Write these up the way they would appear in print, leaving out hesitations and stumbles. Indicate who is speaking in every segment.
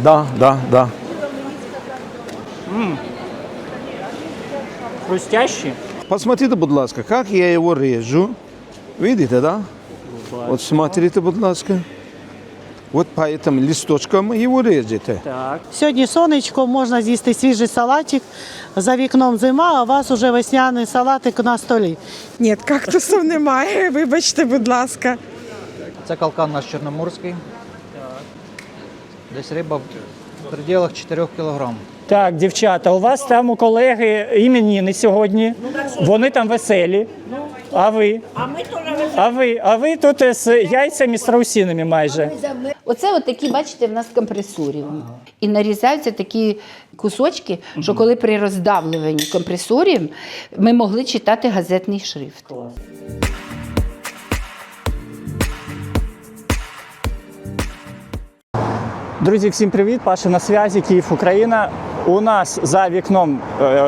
Speaker 1: Да.
Speaker 2: Хрустящі.
Speaker 1: Посмотрите, будь ласка, як я його режу. Видите, да? От смотрите, будь ласка. От по этим листочкам його режете.
Speaker 2: Так.
Speaker 3: Сьогодні сонечко, можна з'їсти свіжий салатик. За вікном зима, а у вас уже весняний салатик на столі.
Speaker 4: Ні, кактусів немає, вибачте, будь ласка.
Speaker 5: Це калкан наш чорноморський. Десь риба в пределах 4 кг.
Speaker 2: Так, дівчата, у вас там у колеги іменини сьогодні. Вони там веселі. А ви? А ви тут з яйцями страусинами майже.
Speaker 6: Оце от такі, бачите, в нас компресорів. І нарізаються такі кусочки, що коли при роздавлюванні компресорів ми могли читати газетний шрифт.
Speaker 2: Друзі, всім привіт! Паша на зв'язі, Київ, Україна. У нас за вікном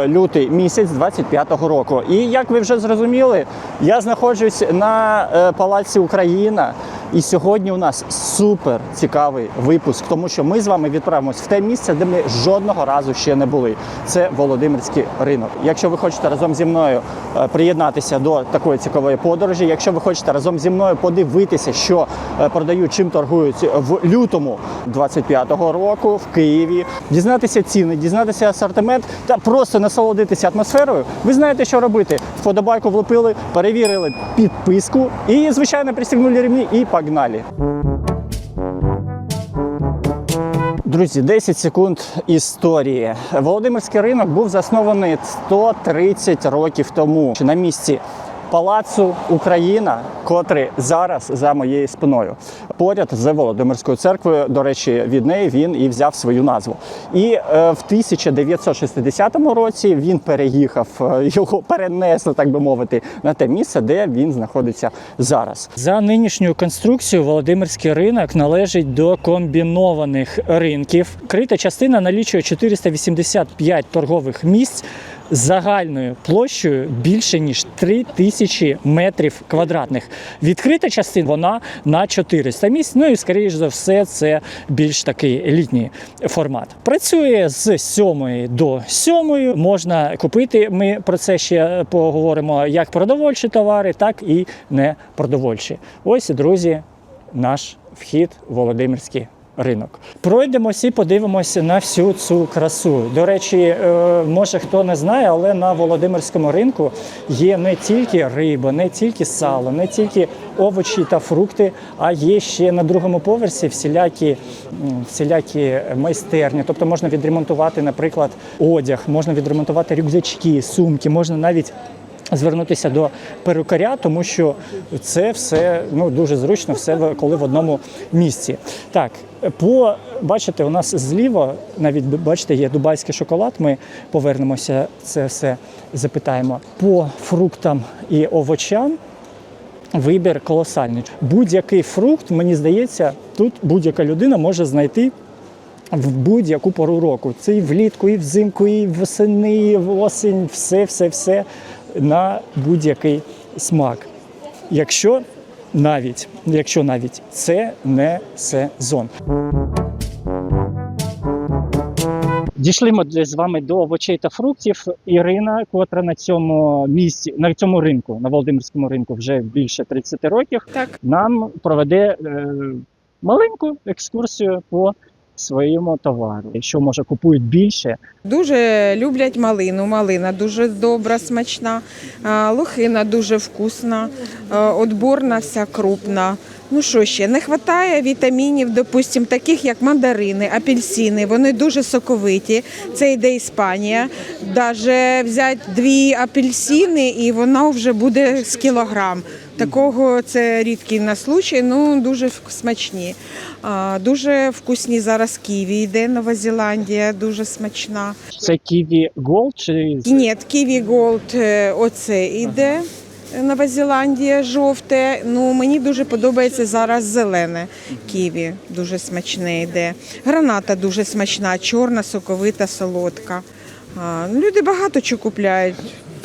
Speaker 2: лютий місяць 25-го року. І як ви вже зрозуміли, я знаходжусь на Палаці Україна. І сьогодні у нас супер цікавий випуск, тому що ми з вами відправимось в те місце, де ми жодного разу ще не були. Це Володимирський ринок. Якщо ви хочете разом зі мною приєднатися до такої цікавої подорожі, якщо ви хочете разом зі мною подивитися, що продають, чим торгують в лютому 25-го року в Києві, дізнатися ціни, дізнатися асортимент та просто насолодитися атмосферою, ви знаєте, що робити. Вподобайку влупили, перевірили підписку і, звичайно, пристегнули ремні і погнали. Друзі, 10 секунд історії. Володимирський ринок був заснований 130 років тому на місці Палацу Україна, котрий зараз за моєю спиною. Поряд з Володимирською церквою, до речі, від неї він і взяв свою назву. І в 1960 році він переїхав, його перенесли, так би мовити, на те місце, де він знаходиться зараз. За нинішньою конструкцією Володимирський ринок належить до комбінованих ринків. Крита частина налічує 485 торгових місць з загальною площею більше, ніж 3000 метрів квадратних. Відкрита частина, вона на 400 місць, ну і, скоріш за все, це більш такий літній формат. Працює з 7 до 7, можна купити, ми про це ще поговоримо, як продовольчі товари, так і непродовольчі. Ось, друзі, наш вхід в Володимирський ринок. Пройдемося і подивимося на всю цю красу. До речі, може хто не знає, але на Володимирському ринку є не тільки риба, не тільки сало, не тільки овочі та фрукти, а є ще на другому поверсі всілякі майстерні. Тобто можна відремонтувати, наприклад, одяг, можна відремонтувати рюкзачки, сумки, можна навіть звернутися до перукаря, тому що це все дуже зручно, все коли в одному місці. Так, бачите, у нас зліва, навіть бачите, є дубайський шоколад, ми повернемося, це все запитаємо. По фруктам і овочам вибір колосальний. Будь-який фрукт, мені здається, тут будь-яка людина може знайти в будь-яку пору року. Це і влітку, і взимку, і восени, і осінь, все на будь-який смак. Якщо навіть це не сезон. Дійшли ми з вами до овочей та фруктів. Ірина, котра на цьому місці, на цьому ринку, на Володимирському ринку вже більше 30 років,
Speaker 4: Так.
Speaker 2: нам проведе маленьку екскурсію по своєму товару. Що, може, купують більше.
Speaker 4: Дуже люблять малину. Малина дуже добра, смачна. Лохина дуже вкусна. Отборна вся, крупна. Ну що ще, не вистачає вітамінів, допустим, таких як мандарини, апельсини. Вони дуже соковиті. Це йде Іспанія. Навіть взяти 2 апельсини і воно вже буде з кілограм. Такого це рідкий на случай, дуже смачні. Дуже вкусні зараз ківі йде, Нова Зеландія, дуже смачна.
Speaker 2: Це ківі Голд чи?
Speaker 4: Ні, ківі Голд оце йде, Нова Зеландія, жовте. Мені дуже подобається зараз зелене ківі, дуже смачне йде. Граната дуже смачна, чорна, соковита, солодка. Люди багато чого купляють.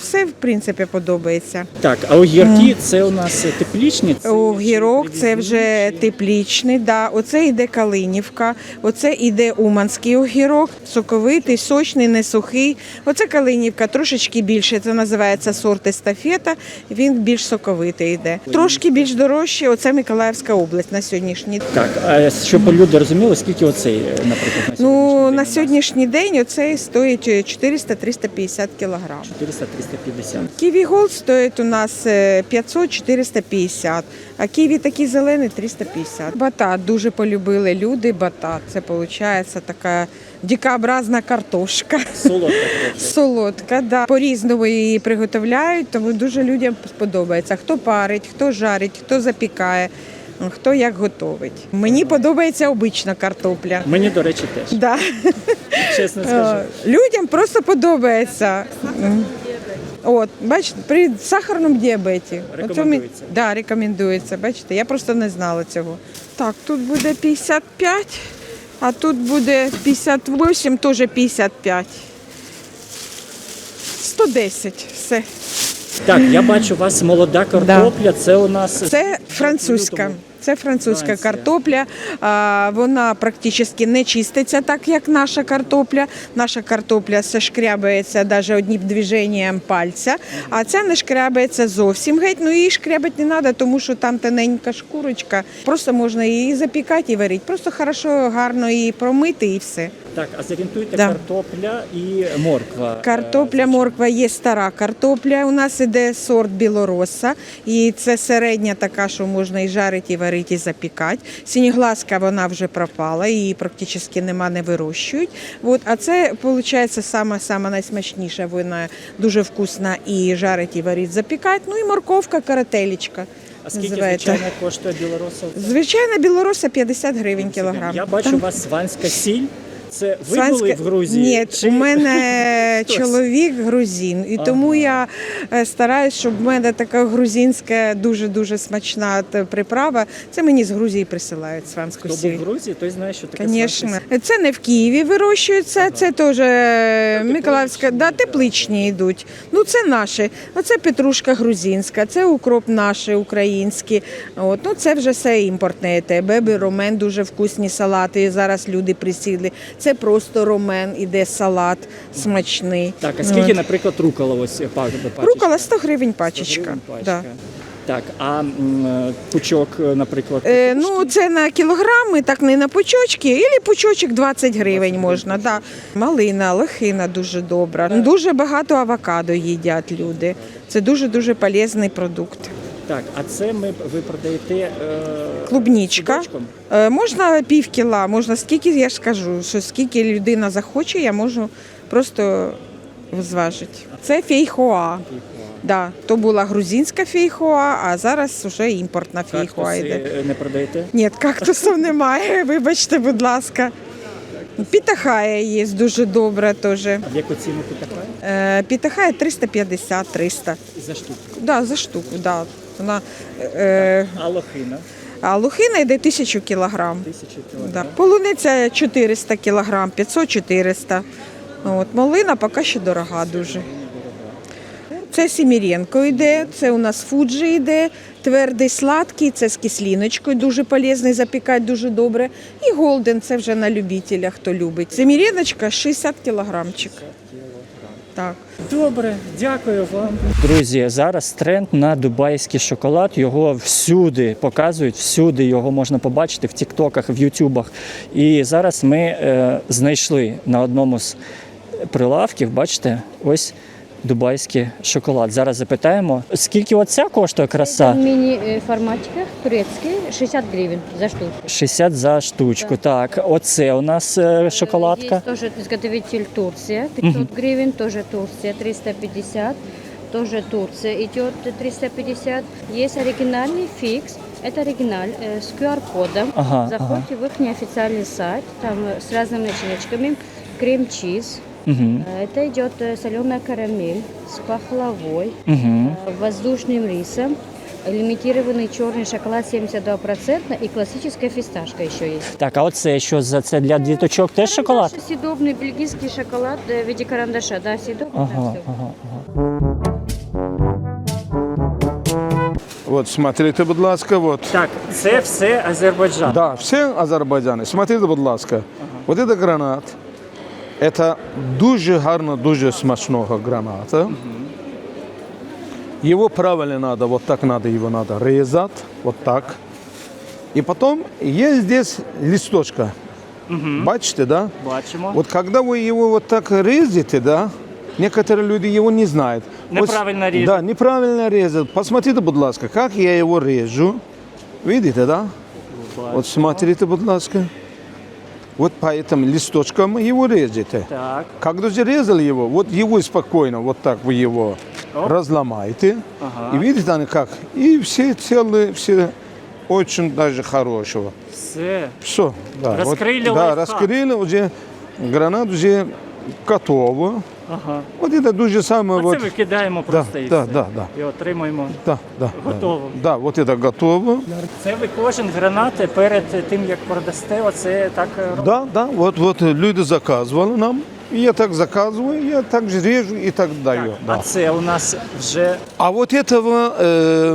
Speaker 4: все в принципі подобається.
Speaker 2: Так, а огірки це у нас теплічні? Це
Speaker 4: Огірок
Speaker 2: ще
Speaker 4: це вже теплічний, да. Оце йде калинівка, оце йде уманський огірок, соковитий, сочний, не сухий. Оце калинівка, трошечки більше, це називається сорт естафета, він більш соковитий йде. Трошки більш дорожче, оце Миколаївська область на сьогоднішній день.
Speaker 2: Так, а щоб люди розуміли, скільки оцей, наприклад, на
Speaker 4: Ну,
Speaker 2: сьогоднішній
Speaker 4: на
Speaker 2: день у нас?
Speaker 4: сьогоднішній день оцей стоїть 400-350 кілограм.
Speaker 2: 400-350.
Speaker 4: Ківі Голд стоїть у нас 500-450, а ківі такі зелені 350. Батат дуже полюбили люди, батат. Це виходить така дикообразна картошка.
Speaker 2: Солодка.
Speaker 4: Солодка, да. По-різному її приготовляють, тому дуже людям сподобається. Хто парить, хто жарить, хто запікає, хто як готовить. Мені подобається обична картопля.
Speaker 2: Мені, до речі, теж.
Speaker 4: Да.
Speaker 2: Чесно скажу.
Speaker 4: Людям просто подобається. От, бачите, при сахарному діабеті.
Speaker 2: Рекомендується.
Speaker 4: Да, рекомендується. Бачите, я просто не знала цього. Так, тут буде 55, а тут буде 58, теж 55. 110, все.
Speaker 2: Так, я бачу, у вас молода картопля, це у нас...
Speaker 4: Це французька. Це французька
Speaker 2: Франція.
Speaker 4: картопля. Вона практично не чиститься так, як наша картопля. Наша картопля шкрябається навіть одним движенням пальця, а ця не шкрябається зовсім геть. Ну її шкрябати не треба, тому що там тоненька шкурочка. Просто можна її запікати і варити. Просто хорошо, гарно її промити і все.
Speaker 2: Так, а зорієнтуйте,
Speaker 4: Да.
Speaker 2: картопля і морква.
Speaker 4: Картопля, морква є стара картопля. У нас іде сорт білороса. І це середня така, що можна і жарити, і варити, і запікати. Синьоглазка вона вже пропала, її практично нема, не вирощують. От, а це, виходить, сама найсмачніша. Вона дуже вкусна і жарить, і варить, запікати. Ну і морковка, карателечка.
Speaker 2: А скільки,
Speaker 4: називається.
Speaker 2: звичайно, коштує білороса?
Speaker 4: Звичайна білороса 50 гривень кілограм.
Speaker 2: Я бачу, у вас сванська сіль. Це ви були в Грузії?
Speaker 4: Ні,
Speaker 2: Чи-
Speaker 4: у мене
Speaker 2: Хтось?
Speaker 4: чоловік грузин, і тому я стараюсь, щоб в мене така грузинська дуже-дуже смачна приправа. Це мені з Грузії присилають сванську
Speaker 2: Хто був
Speaker 4: сіль.
Speaker 2: в Грузії, той знає, що таке
Speaker 4: Звісно.
Speaker 2: сванська
Speaker 4: Це не в Києві вирощується, це теж Миколаївська, да, тепличні йдуть. Ну це наші. Оце петрушка грузинська, це укроп наші, українські. От, ну це вже все імпортне. Те. Бебі, ромен, дуже вкусні салати. Зараз люди присіли. Це просто ромен, іде салат смачний.
Speaker 2: Так, а скільки, наприклад, рукола ось пачечка?
Speaker 4: Рукола 100 гривень пачечка.
Speaker 2: 100 гривень пачка.
Speaker 4: Да.
Speaker 2: Так, а пучок, наприклад,
Speaker 4: Ну, це на кілограми, так не на пучочки, або пучочок 20 гривень можна. Да. Малина, лохина дуже добра. Дуже багато авокадо їдять люди. Це дуже-дуже полезний продукт.
Speaker 2: Так, а це ви продаєте
Speaker 4: Клубнічка.
Speaker 2: судочком?
Speaker 4: Можна пів кіла, можна скільки, я ж кажу, що скільки людина захоче, я можу просто зважити. Це фейхоа. Да, то була грузинська фейхоа, а зараз вже імпортна фейхоа йде.
Speaker 2: Кактуси не продаєте?
Speaker 4: Ні, кактусів немає, вибачте, будь ласка. Пітахая є дуже добра теж.
Speaker 2: В яку ціну питахає?
Speaker 4: Пітахая 350-300.
Speaker 2: За штуку.
Speaker 4: Да, за штуку, да. Вона,
Speaker 2: А лохина?
Speaker 4: а лохина йде 1000 кілограм.
Speaker 2: 1000 кілограм.
Speaker 4: Да. Полуниця 400 кілограм, 500-400. От, малина поки що дорога дуже. Це Сіміренко йде, це у нас фуджі йде, твердий сладкий, це з кислиночкою, дуже полезний, запікати дуже добре. І голден, це вже на любителя, хто любить. Сіміреночка 60 кілограмчик. Так.
Speaker 2: Добре, дякую вам. Друзі, зараз тренд на дубайський шоколад. Його всюди показують, всюди його можна побачити в тіктоках, в ютубах. І зараз ми знайшли на одному з прилавків, бачите, ось дубайський шоколад. Зараз запитаємо, скільки оця коштує краса?
Speaker 7: В мини-форматиках турецкий 60 гривен за штуку.
Speaker 2: 60 за штучку. Так, оце у нас шоколадка.
Speaker 7: Есть тоже изготовитель Турция, 500 гривен, тоже Турция, 350, тоже Турция идет 350. Есть оригинальный фикс, это оригиналь с QR-кодом.
Speaker 2: Ага,
Speaker 7: Заходите в их неофициальный сайт, там с разными начиночками, крем-чиз.
Speaker 2: Угу.
Speaker 7: Это идет соленая карамель с пахлавой,
Speaker 2: Угу.
Speaker 7: воздушным рисом, лимитированный черный шоколад 72% и классическая фисташка еще есть.
Speaker 2: Так, а оце що за це для діточок теж шоколад?
Speaker 7: Съедобный бельгийский шоколад в виде карандаша, да, съедобный.
Speaker 2: Ага,
Speaker 7: да, всё.
Speaker 2: ага.
Speaker 1: Вот, смотрите, будь ласка, вот.
Speaker 2: Так, це все Азербайджан.
Speaker 1: Да, все Азербайджани. Смотрите, будь ласка. Вот это гранат. Это дуже гарно, дуже смачного граната. Его правильно надо, вот так надо его надо резать, вот так. И потом есть здесь листочка. Бачите, да?
Speaker 2: Бачимо.
Speaker 1: Вот когда вы его вот так резаете, да, некоторые люди его не знают.
Speaker 2: Неправильно
Speaker 1: Вот,
Speaker 2: резать.
Speaker 1: Да, неправильно резать. Посмотрите, будь ласка, как я его режу. Видите, да? Вот смотрите, будь ласка. Вот по этим листочкам его режете.
Speaker 2: Так.
Speaker 1: Когда же резали его, вот его спокойно, вот так вы его разломаете.
Speaker 2: Ага.
Speaker 1: И видите, они как? И все целые, все очень даже хорошего.
Speaker 2: Все.
Speaker 1: Все. Да,
Speaker 2: Раскрыли
Speaker 1: вот, да,
Speaker 2: лайфхак.
Speaker 1: раскрыли уже, гранат уже готово.
Speaker 2: Ага.
Speaker 1: Вот это дуже самое.
Speaker 2: А
Speaker 1: Вот,
Speaker 2: це викидаємо
Speaker 1: да,
Speaker 2: просто і
Speaker 1: да,
Speaker 2: все.
Speaker 1: да, да,
Speaker 2: І отримуємо.
Speaker 1: да, да.
Speaker 2: Готово.
Speaker 1: Да, вот это готово.
Speaker 2: Це ви кожен гранат перед тим, як продасте, оце так робите?
Speaker 1: Да, да, вот люди заказывали нам. И я так заказываю, я так же режу и так даю.
Speaker 2: А
Speaker 1: Да.
Speaker 2: це у нас вже
Speaker 1: А вот этого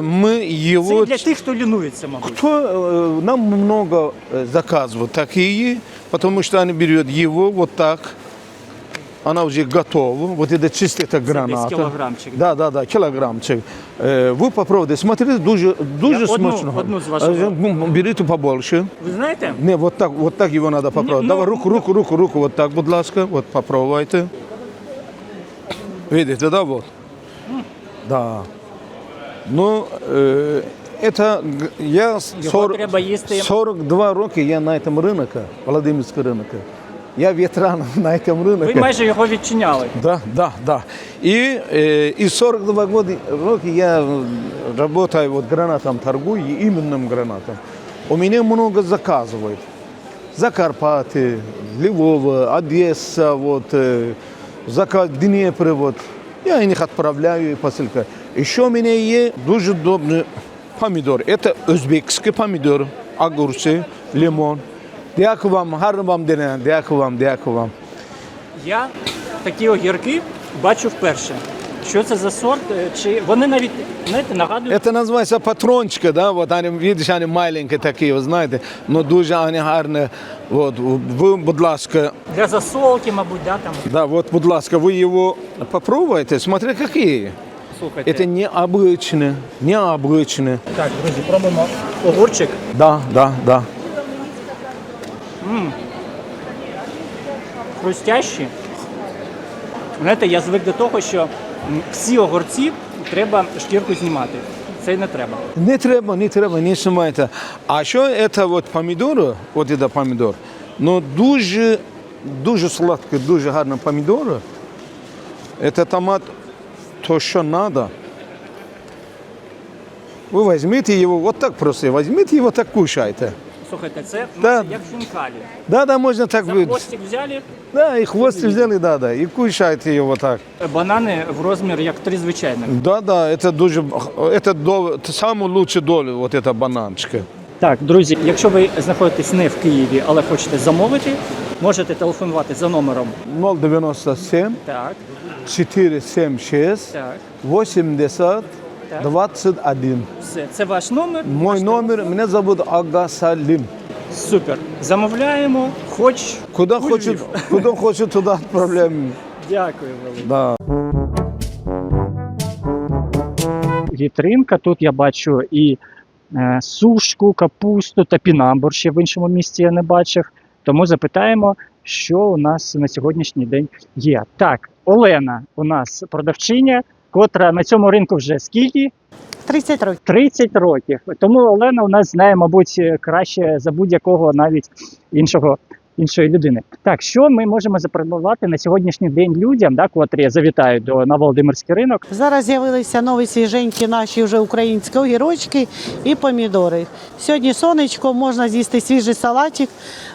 Speaker 1: мы
Speaker 2: це
Speaker 1: его...
Speaker 2: для тих, хто лінується, мабуть.
Speaker 1: Кто, нам много заказывают такие, потому что они берут его вот так, она уже готова, вот это чисто это граната.
Speaker 2: килограммчик.
Speaker 1: Да, килограммчик. Вы попробуйте, смотрите, дуже смачно.
Speaker 2: одну з вашого.
Speaker 1: Берите побольше.
Speaker 2: Ви знаєте?
Speaker 1: Не, вот так его надо попробовать.
Speaker 2: Ну,
Speaker 1: Давай руку, вот так, будь ласка, вот попробуйте. Видите, да, вот? Да. Ну, это я
Speaker 2: треба їсти.
Speaker 1: 42 роки я на этом рынке, Володимирский рынок. Я ветеран на этом рынке.
Speaker 2: Ви майже його відчиняли.
Speaker 1: Да. И 42 года роки я работаю вот гранатом, торгую, именным гранатом. У меня много заказывают. Закарпатье, Львов, Одесса, вот, заказ Днепр, вот. Я их отправляю и посылка. Еще у меня есть дуже добрый помидор. Это узбекский помидор, огурцы, лимон. Дякую вам, гарно вам дня, дякую вам.
Speaker 2: Я такі огірки бачу вперше. Що це за сорт? Чи вони навіть, знаєте, нагадують?
Speaker 1: Это называется патрончики, да, вот они, видишь, они маленькие такие, вы знаете, но дуже они гарні. Вот, вы, будь ласка,
Speaker 2: Для засолки, мабуть, да, там.
Speaker 1: да, вот, будь ласка, вы его попробуйте, смотри, какие.
Speaker 2: Слухайте.
Speaker 1: Это необычные.
Speaker 2: Так, друзі, пробуємо огурчик.
Speaker 1: Да.
Speaker 2: Хрустящі. Знаєте, я звик до того, що всі огурці треба шкірку знімати. Це не треба.
Speaker 1: Не треба, не снимайте. А що это вот помидор, вот это помидор, но дуже сладкий, дуже гарний помидор. Это томат, то, що надо. Вы возьмите его, вот так просто, возьмите его, так кушайте.
Speaker 2: Слухайте, це
Speaker 1: Да.
Speaker 2: як в хінкалі.
Speaker 1: Да, можно так
Speaker 2: За
Speaker 1: быть.
Speaker 2: хвостик взяли,
Speaker 1: Да, и хвост взяли, да, и кушайте его так.
Speaker 2: банани в розмір як 3 звичайних.
Speaker 1: Да, это дуже, это самую лучшую долю, вот это бананчика.
Speaker 2: Так, друзі, якщо ви знаходитесь не в Києві, але хочете замовити, можете телефонувати за номером.
Speaker 1: 097
Speaker 2: Так,
Speaker 1: 476
Speaker 2: так.
Speaker 1: 80
Speaker 2: Так.
Speaker 1: 21.
Speaker 2: Все, це ваш номер.
Speaker 1: Мой
Speaker 2: ваш
Speaker 1: номер, меня зовут Ага Салим.
Speaker 2: телефон. Супер. Замовляємо, хоч
Speaker 1: Куда
Speaker 2: у
Speaker 1: хочет,
Speaker 2: Львів.
Speaker 1: куда хочет, туда отправляем.
Speaker 2: Дякую велике.
Speaker 1: Да.
Speaker 2: Вітринка. Тут я бачу і сушку, капусту, топінамбур ще в іншому місці я не бачив. Тому запитаємо, що у нас на сьогоднішній день є. Так, Олена у нас продавчиня, котра на цьому ринку вже скільки?
Speaker 3: 30 років.
Speaker 2: 30 років. Тому Олена у нас знає, мабуть, краще за будь-якого навіть іншої людини. Так, що ми можемо запропонувати на сьогоднішній день людям, да, котрі завітають на Володимирський ринок?
Speaker 3: Зараз з'явилися нові свіженькі наші вже українські огірочки і помідори. Сьогодні сонечко, можна з'їсти свіжий салатик.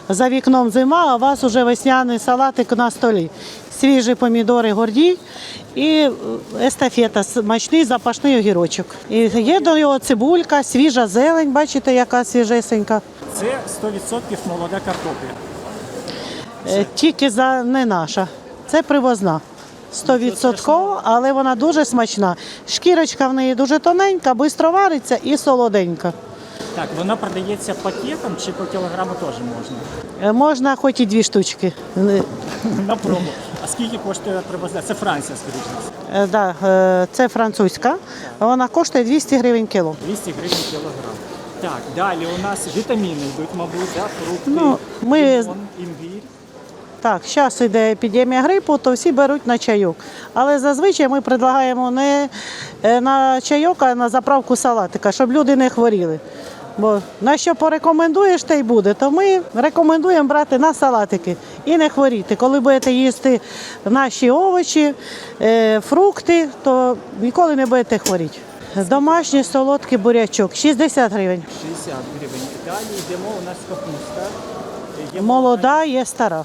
Speaker 3: За вікном зима, а у вас вже весняний салатик на столі. Свіжі помідори гордій і естафета, смачний запашний огірочок. І є до нього цибулька, свіжа зелень, бачите, яка свіжесенька.
Speaker 2: Це 100% молода картопля.
Speaker 3: Тільки не наша, це привозна. 100%, але вона дуже смачна. Шкірочка в неї дуже тоненька, швидко вариться і солоденька.
Speaker 2: Так, вона продається пакетом чи по кілограму теж можна?
Speaker 3: Можна хоч і 2 штучки.
Speaker 2: На пробу. А скільки коштує привозна? Це Франція, скоріше.
Speaker 3: Да, це французька. Вона коштує 200 гривень кіло.
Speaker 2: 200 гривень кілограм. Так, далі у нас вітаміни йдуть, мабуть, да? Фрукти,
Speaker 3: Ну, ми-
Speaker 2: лимон, імбір.
Speaker 3: Так, зараз йде епідемія грипу, то всі беруть на чайок. Але зазвичай ми предлагаємо не на чайок, а на заправку салатика, щоб люди не хворіли. Бо на що порекомендуєш, те й буде. То ми рекомендуємо брати на салатики і не хворіти. Коли будете їсти наші овочі, фрукти, то ніколи не будете хворіти. Домашній солодкий бурячок 60 гривень.
Speaker 2: 60 гривень. Далі йдемо, у нас капуста. Є
Speaker 3: Молода, є стара.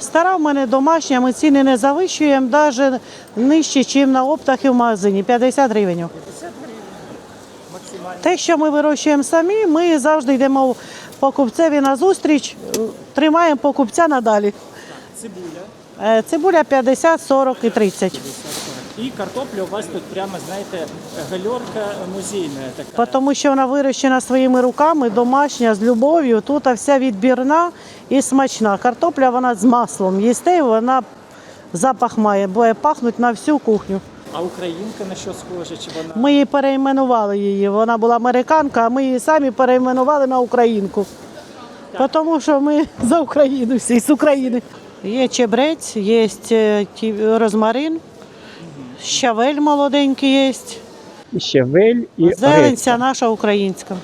Speaker 3: Стара в мене домашня, ми ціни не завищуємо, навіть нижче, ніж на оптах і в магазині. 50 гривень.
Speaker 2: 50 гривень. Максимально.
Speaker 3: Те, що ми вирощуємо самі, ми завжди йдемо покупцеві на зустріч, тримаємо покупця надалі.
Speaker 2: Цибуля.
Speaker 3: Цибуля 50, 40 і 30.
Speaker 2: І картопля у вас тут прямо, знаєте, гальорка музейна така.
Speaker 3: Тому що вона вирощена своїми руками, домашня, з любов'ю. Тут вся відбірна і смачна. Картопля вона з маслом. Їсте, вона запах має, буде пахнути на всю кухню.
Speaker 2: А українка на що схожа? Чи вона?
Speaker 3: Ми її перейменували її. Вона була американка, а ми її самі перейменували на українку. Тому що ми за Україну всі, з України. Є чебрець, є розмарин, щавель молоденький є.
Speaker 2: Щавель і
Speaker 3: Зеленця наша українська.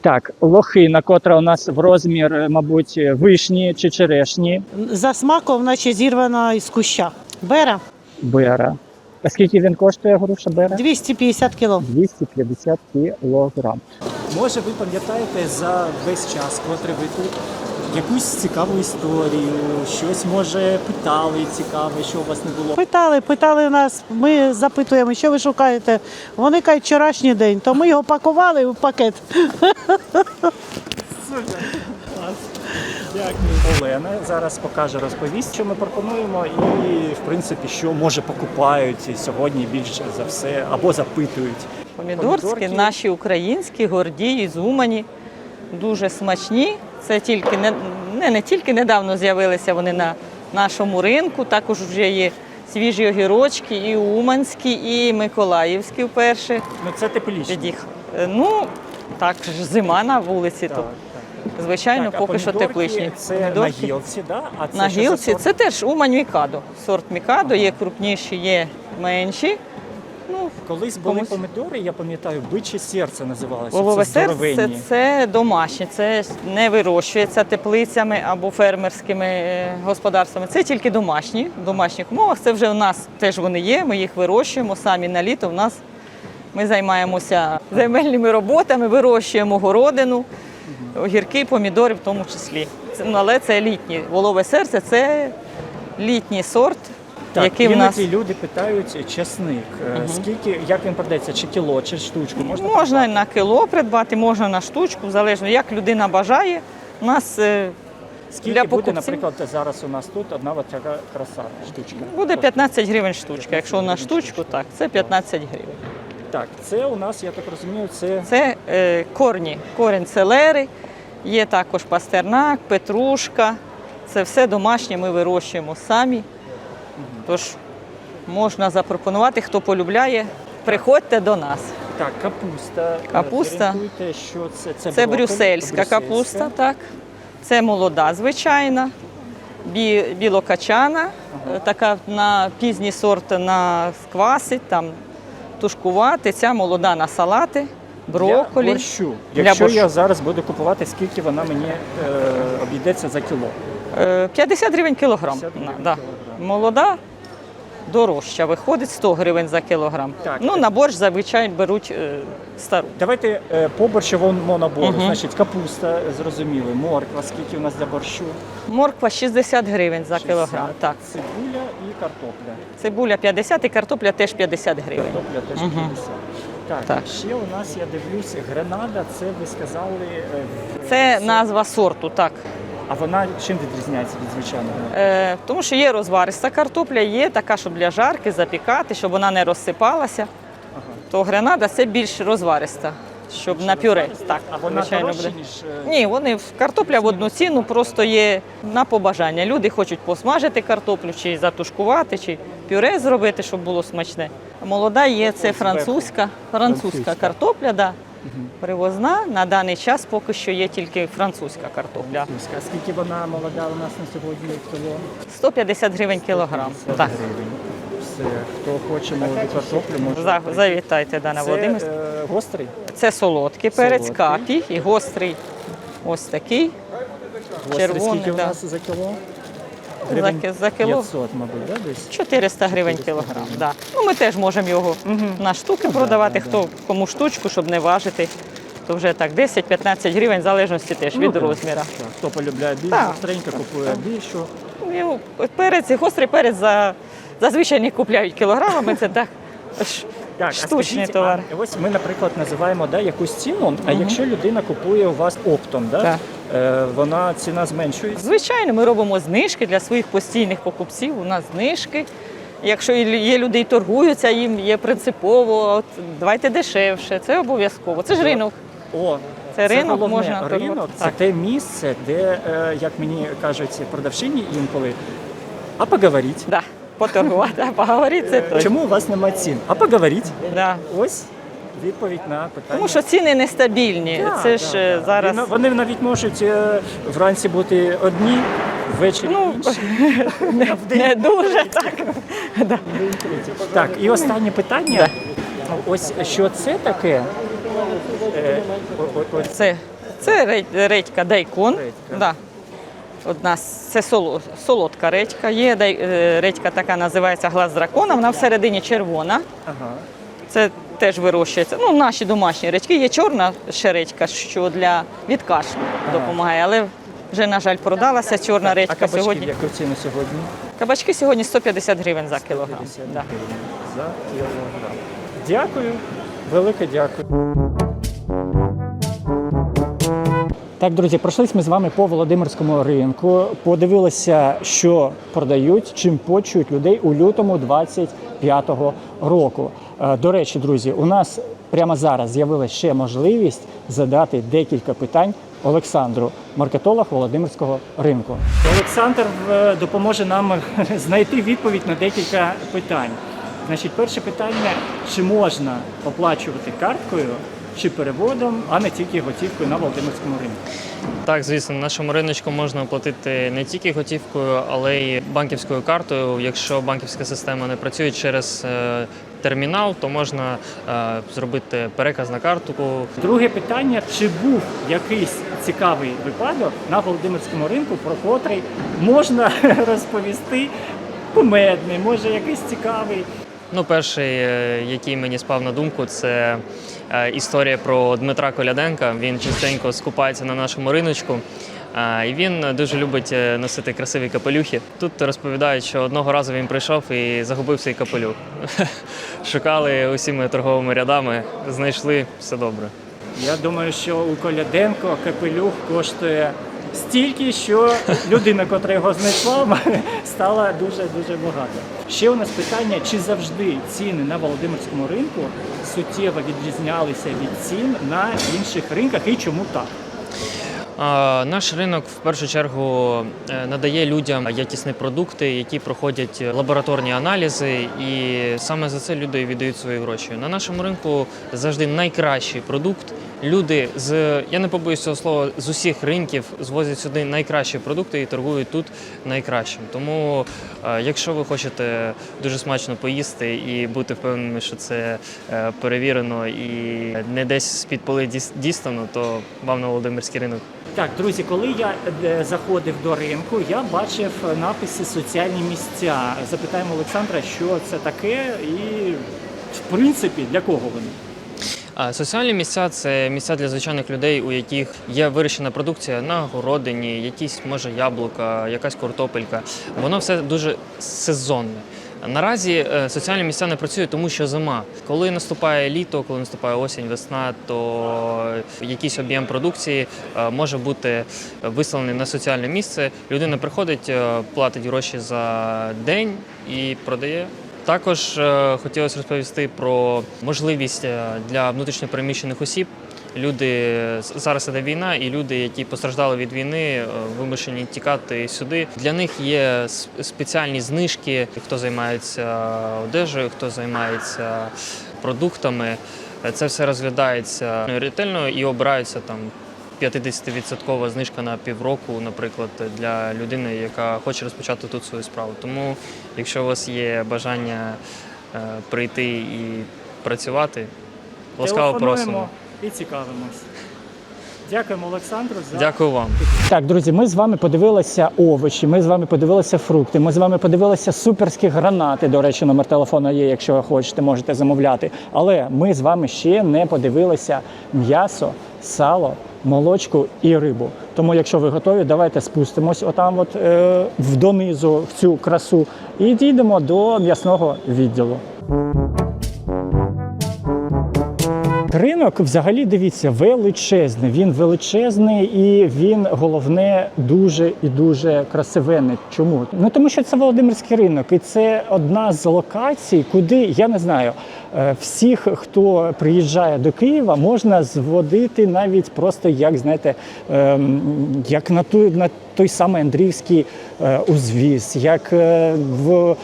Speaker 2: Так, лохина, котра у нас в розмір, мабуть, вишні чи черешні.
Speaker 3: За смаком, наче зірвана із куща. Бера
Speaker 2: Бера. А скільки він коштує, груша бера?
Speaker 3: 250 кіло.
Speaker 2: 250 кілограм. Може, ви пам'ятаєте за весь час, котрий ви тут, якусь цікаву історію, щось, може, питали цікаве, що у вас не було?
Speaker 3: Питали нас, ми запитуємо, що ви шукаєте. Вони кажуть, вчорашній день, то ми його пакували в пакет.
Speaker 2: Дякую. Олена зараз покаже, розповість, що ми пропонуємо і, в принципі, що, може, покупають сьогодні більше за все, або запитують.
Speaker 8: Помідорські, наші українські, гордії, зумані, дуже смачні. Це тільки не тільки недавно з'явилися вони на нашому ринку, також вже є свіжі огірочки, і уманські, і миколаївські вперше.
Speaker 2: Ну, це тепліше.
Speaker 8: Ну, так, зима на вулиці, то, звичайно,
Speaker 2: Так,
Speaker 8: поки що тепличні.
Speaker 2: Це на гілці, да? А це
Speaker 8: На
Speaker 2: що за
Speaker 8: гілці
Speaker 2: сорт?
Speaker 8: це теж Умань Мікадо. Сорт Мікадо, є крупніші, є менші. Ну,
Speaker 2: Колись були
Speaker 8: комусь.
Speaker 2: помідори, я пам'ятаю, биче серце називалося.
Speaker 8: Вовове
Speaker 2: це
Speaker 8: серце
Speaker 2: здоровенні.
Speaker 8: це домашнє, це не вирощується теплицями або фермерськими господарствами. Це тільки домашні, в домашніх умовах. Це вже у нас теж вони є, ми їх вирощуємо самі на літо. У нас ми займаємося земельними роботами, вирощуємо городину, огірки, помідори в тому числі. Але це літні. Волове серце це літній сорт.
Speaker 2: Так,
Speaker 8: який в нас
Speaker 2: люди питають чесник. Скільки, як він продається, чи кіло, чи штучку?
Speaker 8: можна
Speaker 2: придбати?
Speaker 8: на кіло придбати, можна на штучку, залежно як людина бажає. У нас
Speaker 2: Скільки
Speaker 8: для
Speaker 2: буде,
Speaker 8: покупців
Speaker 2: наприклад, зараз у нас тут одна от така краса штучка?
Speaker 8: буде 15 гривень штучка. Якщо на штучку, так, це 15 гривень.
Speaker 2: Так, це у нас, я так розумію, це
Speaker 8: Це корінь селери, є також пастернак, петрушка. Це все домашнє ми вирощуємо самі. Тож можна запропонувати, хто полюбляє, приходьте до нас.
Speaker 2: так, капуста.
Speaker 8: Капуста.
Speaker 2: Зорієнтуйте, що це
Speaker 8: Це
Speaker 2: брокколі,
Speaker 8: брюссельська капуста, так. Це молода, звичайна, білокачана, така на пізній сорт на сквасить, там тушкувати. Ця молода на салати, брокколі.
Speaker 2: Для борщу.
Speaker 8: Для
Speaker 2: Якщо
Speaker 8: борщу.
Speaker 2: я зараз буду купувати, скільки вона мені обійдеться за кіло?
Speaker 8: 50 гривень кілограм.
Speaker 2: 50 гривень
Speaker 8: Да.
Speaker 2: кілограм.
Speaker 8: Молода дорожча, виходить 100 гривень за кілограм.
Speaker 2: Так.
Speaker 8: Ну, на борщ зазвичай беруть стару.
Speaker 2: Давайте по борщовому набору. Значить, капуста, зрозуміли, морква, скільки у нас для борщу?
Speaker 8: Морква 60 гривень за
Speaker 2: 60,
Speaker 8: кілограм. Так.
Speaker 2: Цибуля і картопля.
Speaker 8: Цибуля 50 і картопля теж 50 гривень.
Speaker 2: Картопля теж 50. Так,
Speaker 8: Так.
Speaker 2: ще у нас, я дивлюсь, гренада, це ви сказали...
Speaker 8: Це назва сорту, так.
Speaker 2: А вона чим відрізняється від звичайного?
Speaker 8: Тому що є розвариста картопля, є така, щоб для жарки запікати, щоб вона не розсипалася. То гренада це більш розвариста, щоб на пюре. Так,
Speaker 2: А вона
Speaker 8: звичайно,
Speaker 2: дорожча,
Speaker 8: буде.
Speaker 2: ніж...
Speaker 8: Ні, вони картопля в одну ціну, просто є на побажання. Люди хочуть посмажити картоплю, чи затушкувати, чи пюре зробити, щоб було смачне. Молода є, це французька картопля, да. Привозна. На даний час поки що є тільки французька картопля.
Speaker 2: А скільки вона молода у нас на сьогодні кіло?
Speaker 8: 150 гривень кілограм. Так.
Speaker 2: Все, хто хоче молоду картоплю, може.
Speaker 8: Завітайте, Дана Володимирівна.
Speaker 2: Гострий?
Speaker 8: Це солодкий перець,
Speaker 2: Солодкий.
Speaker 8: капі і гострий. Ось такий.
Speaker 2: Гострий
Speaker 8: Червоний,
Speaker 2: скільки у
Speaker 8: да.
Speaker 2: нас за кіло?
Speaker 8: За кіло
Speaker 2: 500, мабуть, да, десь?
Speaker 8: 400 гривень кілограм. Да. Ну, ми теж можемо його на штуки продавати, хто кому штучку, щоб не важити. То вже так 10-15 гривень, в залежності теж від розміру.
Speaker 2: Так, хто полюбляє більш
Speaker 8: Так.
Speaker 2: гостренько, купує більшу.
Speaker 8: Ну, перець, гострий перець зазвичай не купляють кілограмами, це так.
Speaker 2: Так,
Speaker 8: Штучний товар.
Speaker 2: Ось ми, наприклад, називаємо якусь ціну, а якщо людина купує у вас оптом,
Speaker 8: Так.
Speaker 2: вона ціна зменшується?
Speaker 8: Звичайно, ми робимо знижки для своїх постійних покупців. У нас знижки. Якщо є люди і торгуються, їм є принципово, от, давайте дешевше, це обов'язково. Це ж ринок.
Speaker 2: О,
Speaker 8: Це ринок,
Speaker 2: головне.
Speaker 8: можна торгувати.
Speaker 2: Ринок – це
Speaker 8: Так.
Speaker 2: те місце, де, як мені кажуть продавчині інколи, а поговоріть.
Speaker 8: Да, поторгувати, а поговорити це точно.
Speaker 2: Чому у вас немає цін? А поговоріть.
Speaker 8: Да.
Speaker 2: Ось відповідь на питання.
Speaker 8: Тому що ціни нестабільні.
Speaker 2: Да,
Speaker 8: це ж
Speaker 2: да.
Speaker 8: зараз.
Speaker 2: Вони навіть можуть вранці бути одні, ввечері
Speaker 8: Ну,
Speaker 2: інші.
Speaker 8: не дуже так.
Speaker 2: Так, і останнє питання. Ось що це таке?
Speaker 8: Це редька дайкон.
Speaker 2: Редька.
Speaker 8: Да. Це солодка редька. Є редька така називається глаз дракона, вона всередині червона.
Speaker 2: Ага.
Speaker 8: Це теж вирощується. Ну, наші домашні редьки. Є чорна ще редька, що від кашлю допомагає, але вже, на жаль, продалася чорна
Speaker 2: А
Speaker 8: редька
Speaker 2: кабачки в
Speaker 8: сьогодні.
Speaker 2: яку ціну сьогодні?
Speaker 8: Кабачки сьогодні 150 гривень за кілограм.
Speaker 2: 150
Speaker 8: Да.
Speaker 2: гривень за кілограм. Дякую, велике дякую. Так, друзі, пройшлися ми з вами по Володимирському ринку, подивилися, що продають, чим почують людей у лютому 25-го року. До речі, друзі, у нас прямо зараз з'явилася ще можливість задати декілька питань Олександру, маркетолог Володимирського ринку. Олександр допоможе нам знайти відповідь на декілька питань. Значить, перше питання, чи можна оплачувати карткою чи переводом, а не тільки готівкою на Володимирському ринку?
Speaker 9: Так, звісно, на нашому риночку можна оплатити не тільки готівкою, але й банківською картою. Якщо банківська система не працює через термінал, то можна зробити переказ на картку.
Speaker 2: Друге питання, чи був якийсь цікавий випадок на Володимирському ринку, про котрий можна розповісти, кумедний, може якийсь цікавий?
Speaker 9: Ну, перший, який мені спав на думку, це історія про Дмитра Коляденка. Він частенько скупається на нашому риночку. І він дуже любить носити красиві капелюхи. Тут розповідають, що одного разу він прийшов і загубив свій капелюх. Шукали усіми торговими рядами, знайшли, все добре.
Speaker 2: Я думаю, що у Коляденко капелюх коштує стільки, що людина, котра його знайшла, стала дуже-дуже багато. Ще у нас питання, чи завжди ціни на Володимирському ринку суттєво відрізнялися від цін на інших ринках і чому так?
Speaker 9: Наш ринок в першу чергу надає людям якісні продукти, які проходять лабораторні аналізи, і саме за це люди віддають свої гроші. На нашому ринку завжди найкращий продукт. Люди я не побоюсь цього слова, з усіх ринків звозять сюди найкращі продукти і торгують тут найкращим. Тому, якщо ви хочете дуже смачно поїсти і бути впевненими, що це перевірено і не десь з-під поли дістано, то вам на Володимирський ринок.
Speaker 2: Так, друзі, коли я заходив до ринку, я бачив написи «Соціальні місця». Запитаємо Олександра, що це таке і, в принципі, для кого вони?
Speaker 9: Соціальні місця – це місця для звичайних людей, у яких є вирощена продукція на городині, якісь, може, яблука, якась картопелька. Воно все дуже сезонне. Наразі соціальні місця не працюють, тому що зима. Коли наступає літо, коли наступає осінь, весна, то якийсь об'єм продукції може бути висланий на соціальне місце. Людина приходить, платить гроші за день і продає. Також хотілося розповісти про можливість для внутрішньопереміщених осіб. Люди, зараз іде війна, і люди, які постраждали від війни, вимушені тікати сюди. Для них є спеціальні знижки, хто займається одежею, хто займається продуктами. Це все розглядається ретельно і обираються там 50% знижка на півроку, наприклад, для людини, яка хоче розпочати тут свою справу. Тому, якщо у вас є бажання прийти і працювати, ласкаво просимо.
Speaker 2: І цікавимось. Дякуємо, Олександру.
Speaker 9: Дякую вам.
Speaker 2: Так, друзі, ми з вами подивилися овочі, ми з вами подивилися фрукти, ми з вами подивилися суперські гранати. До речі, номер телефону є, якщо ви хочете, можете замовляти. Але ми з вами ще не подивилися м'ясо, сало, молочку і рибу. Тому, якщо ви готові, давайте спустимось отам от донизу в цю красу і дійдемо до м'ясного відділу. Ринок взагалі, дивіться, величезний. Він величезний і він, головне, дуже і дуже красивенний. Чому? Ну, тому що це Володимирський ринок і це одна з локацій, куди, я не знаю, всіх, хто приїжджає до Києва, можна зводити навіть просто, як, знаєте, як на той самий Андріївський узвіз, як в...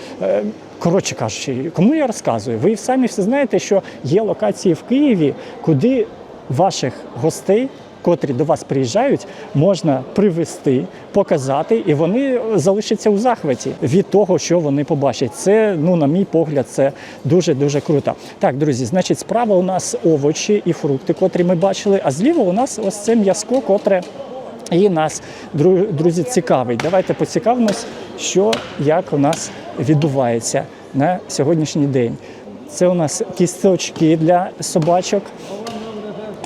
Speaker 2: Коротше кажучи, кому я розказую? Ви самі все знаєте, що є локації в Києві, куди ваших гостей, котрі до вас приїжджають, можна привезти, показати, і вони залишаться у захваті від того, що вони побачать. Це, ну, на мій погляд, це дуже-дуже круто. Так, друзі, значить, справа у нас овочі і фрукти, котрі ми бачили, а зліва у нас ось це м'яско, котре і нас, друзі, цікавить. Давайте поцікавимось, що, як у нас відбувається на сьогоднішній день. Це у нас кісточки для собачок.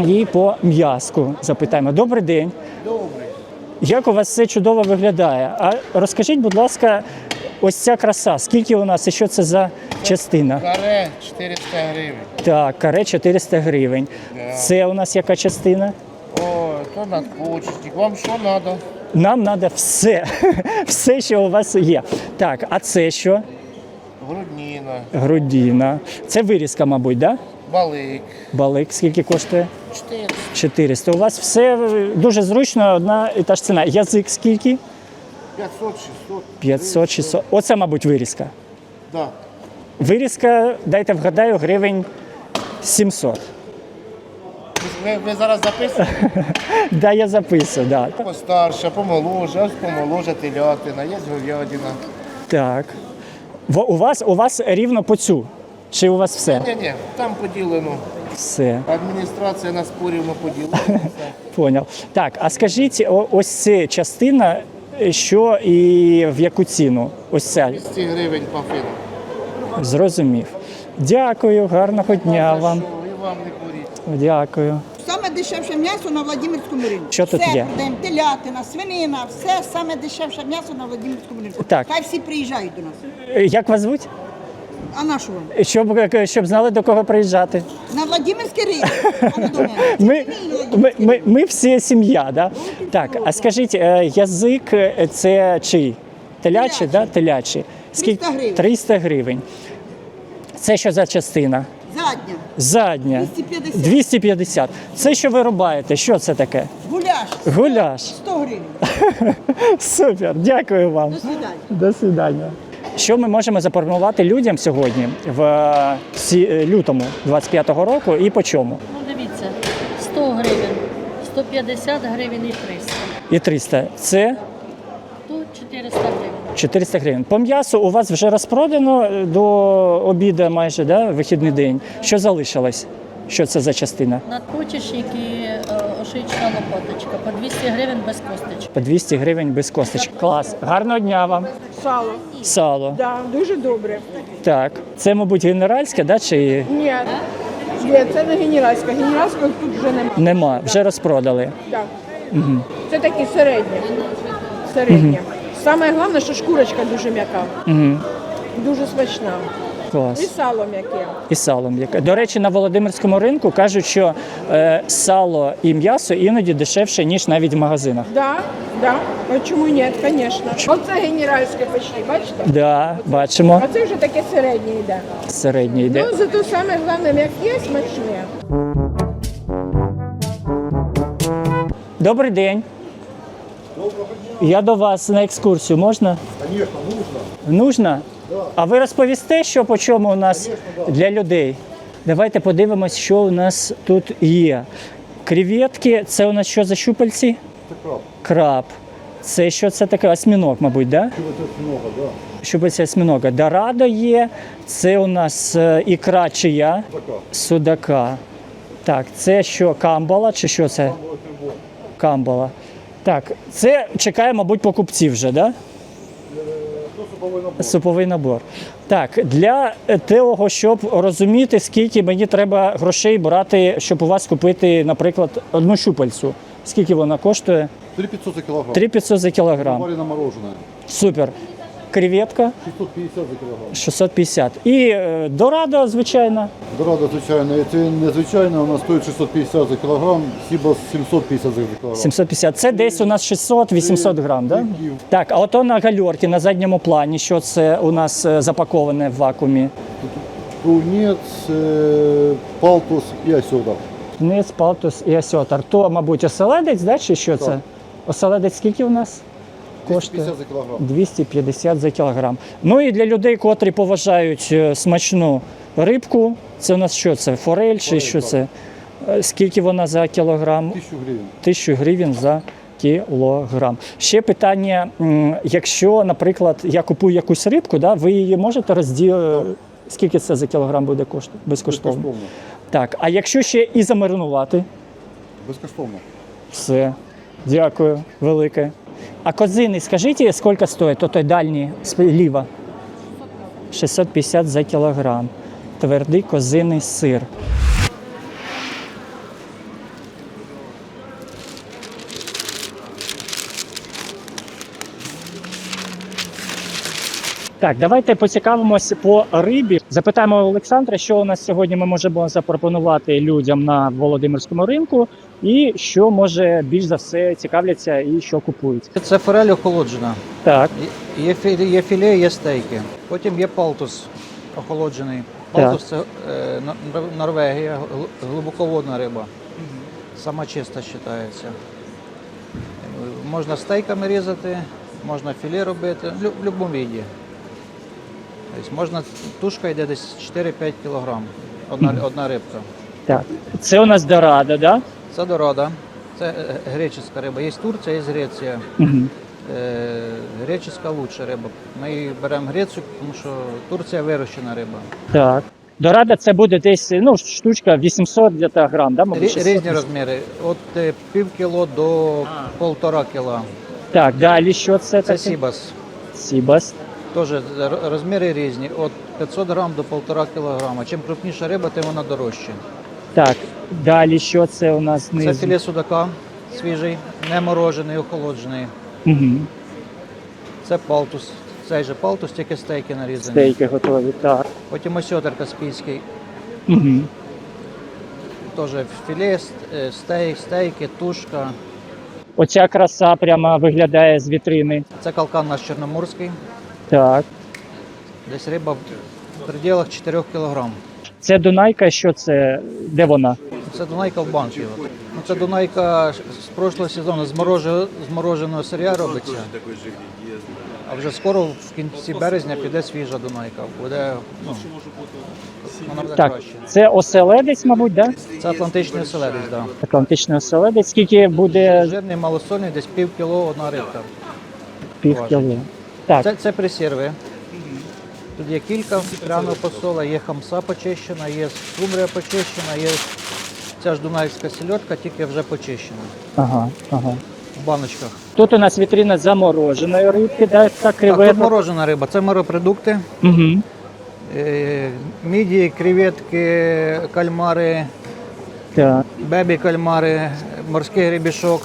Speaker 2: І по м'яску запитаємо. Добрий день. Добрий. Як у вас все чудово виглядає? А розкажіть, будь ласка, ось ця краса, скільки у нас і що це за частина?
Speaker 10: Каре 400 гривень.
Speaker 2: Так, каре 400 гривень.
Speaker 10: Да.
Speaker 2: Це у нас яка частина?
Speaker 10: О, то надпочечник. Вам що треба?
Speaker 2: Нам треба все, все, що у вас є. Так, а це що?
Speaker 10: Грудніна.
Speaker 2: Грудина. Це вирізка, мабуть, так? Да?
Speaker 10: Балик.
Speaker 2: Балик скільки коштує?
Speaker 10: 400.
Speaker 2: 400. У вас все дуже зручно, одна і та ж ціна. Язик скільки?
Speaker 10: 500, 600.
Speaker 2: 500-600. Оце, мабуть, вирізка.
Speaker 10: Да.
Speaker 2: Вирізка, дайте вгадаю, гривень 700.
Speaker 10: Ви зараз записуєте?
Speaker 2: Да, я записую, да.
Speaker 10: Постарша, помоложе, ось помоложе телятина, є говядина.
Speaker 2: Так. У вас рівно по цю? Чи у вас все?
Speaker 10: Ні, там поділено.
Speaker 2: Все.
Speaker 10: Адміністрація нас порівно поділила.
Speaker 2: Поняв. Так, а скажіть, ось ця частина, що і в яку ціну? Ось ця.
Speaker 10: 200 гривень по фіну.
Speaker 2: Зрозумів. Дякую, гарного дня вам.
Speaker 10: І вам не куріть.
Speaker 2: Дякую.
Speaker 11: Саме дешевше м'ясо на Владимирському ринку.
Speaker 2: Що тут
Speaker 11: все
Speaker 2: є?
Speaker 11: продаємо, телятина, свинина, все саме дешевше м'ясо на Владимирському ринку.
Speaker 2: Так.
Speaker 11: Хай всі приїжджають до нас.
Speaker 2: Як вас звуть?
Speaker 11: А на що вам?
Speaker 2: Щоб знали, до кого приїжджати.
Speaker 11: На Владимирський ринок, а не до мене.
Speaker 2: Ми всі сім'я, да? Так, а скажіть, язик це чий? Телячий, да? Телячий.
Speaker 11: 300 гривень.
Speaker 2: 300 гривень. Це що за частина?
Speaker 11: Задня.
Speaker 2: Задня.
Speaker 11: 250.
Speaker 2: 250. Це що ви рубаєте? Що це таке?
Speaker 11: Гуляш.
Speaker 2: Гуляш.
Speaker 11: 100 гривень.
Speaker 2: Супер, дякую вам.
Speaker 11: До свидання.
Speaker 2: До свидання. Що ми можемо запропонувати людям сьогодні в лютому 25-го року і по чому?
Speaker 7: Ну, дивіться, 100 гривень, 150 гривень і 300.
Speaker 2: І 300. Це
Speaker 7: Тут 400 гривень.
Speaker 2: 400 гривень. По м'ясу у вас вже розпродано до обіду майже, да, вихідний день. Що залишилось? Що це за частина?
Speaker 7: Надпочечник і ошеєчна лопаточка. По 200 гривень без косточки.
Speaker 2: По 200 гривень без косточки. Клас. Гарного дня вам.
Speaker 12: Сало.
Speaker 2: Сало.
Speaker 12: Да, дуже добре.
Speaker 2: Так. Це, мабуть, генеральське, да, чи
Speaker 12: Ні, ні, це не генеральська. Генеральського тут вже немає.
Speaker 2: нема? Вже розпродали.
Speaker 12: Так. Це такі середні. Середні. Саме головне, що шкурочка дуже м'яка.
Speaker 2: Угу.
Speaker 12: Дуже смачна. І
Speaker 2: Клас.
Speaker 12: сало м'яке.
Speaker 2: І салом яке. До речі, на Володимирському ринку кажуть, що сало і м'ясо іноді дешевше, ніж навіть в магазинах.
Speaker 12: Да, да. А чому ні, звісно. Оце генеральське почти, бачите?
Speaker 2: Да, бачимо.
Speaker 12: А це вже таке середнє йде.
Speaker 2: Середній йде.
Speaker 12: Ну, зато саме головне м'яке, смачне.
Speaker 2: Добрий день. Я до вас на екскурсію можна?
Speaker 10: Звісно, нужно.
Speaker 2: Нужно? А ви розповісте, що по чому у нас для людей? Давайте подивимось, що у нас тут є. Креветки, це у нас що за щупальці?
Speaker 10: Це краб.
Speaker 2: Краб. Це що це таке? Осьміног, мабуть, да?
Speaker 10: Це много, да.
Speaker 2: Щупальці осьмінога. Дорадо є. Це у нас ікра чия? Судака. Так, це що, камбала чи що це? Камбала. Так, це чекає, мабуть, покупців вже, так? Да? Суповий набор. Так, для того, щоб розуміти, скільки мені треба грошей брати, щоб у вас купити, наприклад, одну щупальцю. Скільки вона коштує?
Speaker 10: 3500 за кілограм.
Speaker 2: 3500 за кілограм.
Speaker 10: Варено мороженое.
Speaker 2: Супер. Креветка
Speaker 10: 650 за кілограм.
Speaker 2: 650. І дорадо, звичайно.
Speaker 10: Дорада, звичайно, це незвичайно, вона стоїть 650 за кілограм, Сібас 750 за кілограм.
Speaker 2: 750. Це десь у нас 600-800 грам, так? Да? Так, а ото на гальорці, на задньому плані, що це у нас запаковане в вакуумі?
Speaker 10: Тунець, палтус і осьодор.
Speaker 2: Тунець, палтус і осьотар. То, мабуть, оселедець, да, чи що це? Оселедець скільки у нас? Коштує
Speaker 10: 250 за кілограм.
Speaker 2: 250 за кілограм. Ну і для людей, котрі поважають смачну рибку, це у нас що це? Форель чи що це? Скільки вона за кілограм?
Speaker 10: 1000 гривень.
Speaker 2: 1000 гривень за кілограм. Ще питання, якщо, наприклад, я купую якусь рибку, да, ви її можете розділити, скільки це за кілограм буде коштувати? Безкоштовно.
Speaker 10: Безкоштовно.
Speaker 2: Так, а якщо ще і замаринувати?
Speaker 10: Безкоштовно.
Speaker 2: Все. Дякую, велике. А козини, скажіть, скільки стоїть? Той дальній, зліва. 650 за кілограм. Твердий козиний сир. Так, давайте поцікавимося по рибі. Запитаємо Олександра, що у нас сьогодні ми можемо запропонувати людям на Володимирському ринку і що, може, більш за все цікавляться і що купують.
Speaker 5: Це форель охолоджена.
Speaker 2: Так,
Speaker 5: Є філе, є стейки. Потім є палтус охолоджений. Палтус це Норвегія, глибоководна риба. Сама чиста вважається. Можна стейками різати, можна філе робити, в будь-якому віді. Тобто можна, тушка йде десь 4-5 кг, одна рибка.
Speaker 2: так. Це у нас дорадо, да?
Speaker 5: Це дорада, це греческа риба. Є Турція, є Греція.
Speaker 2: Угу.
Speaker 5: Греческа лучша риба. Ми її беремо Грецію, тому що Турція вирощена риба.
Speaker 2: Так. Дорадо це буде десь, ну, штучка 800 грам, да? Мабуть, 600.
Speaker 5: Різні розміри, від пів кіло до 1,5 кіла.
Speaker 2: Так, далі що це таке?
Speaker 5: Це сібас.
Speaker 2: Сібас.
Speaker 5: Теж розміри різні, від 500 грам до 1,5 кілограма. Чим крупніша риба, тим вона дорожча.
Speaker 2: Так, далі що це у нас знизу?
Speaker 5: Це філе судака свіжий, не морожений, охолоджений.
Speaker 2: Угу.
Speaker 5: Це палтус. Цей же палтус, тільки стейки нарізані.
Speaker 2: Стейки готові, так.
Speaker 5: Потім осьотер каспійський.
Speaker 2: Угу.
Speaker 5: Теж філе, стейки, тушка.
Speaker 2: Оця краса прямо виглядає з вітрини.
Speaker 5: Це калкан наш чорноморський.
Speaker 2: Так.
Speaker 5: Десь риба в пределах 4 кг.
Speaker 2: Це Дунайка, що це? Де вона?
Speaker 5: Це Дунайка в банці. Ну, це Дунайка з прошлого сезону з мороженого сиря робиться. А вже скоро в кінці березня піде свіжа Дунайка. Буде, ну, вона буде
Speaker 2: Так,
Speaker 5: краще.
Speaker 2: це оселедець, мабуть, да?
Speaker 5: Це атлантичний оселедець, так. Да.
Speaker 2: Атлантичний оселедець. Скільки буде?
Speaker 5: Жирний, малосольний, десь пів кіло одна рибка.
Speaker 2: Пів кіло. Так,
Speaker 5: Це пресерви. Тут є кілька пряного посола, є хамса почищена, є скумбрія почищена, є ця ж дунайська сельодка, тільки вже почищена.
Speaker 2: ага.
Speaker 5: В баночках.
Speaker 2: Тут у нас вітрина замороженої рибки, да, так
Speaker 5: Так,
Speaker 2: креветок.
Speaker 5: тут морожена риба, це морепродукти.
Speaker 2: Угу.
Speaker 5: Мідії, креветки, кальмари,
Speaker 2: Так.
Speaker 5: бебі кальмари, морський гребішок.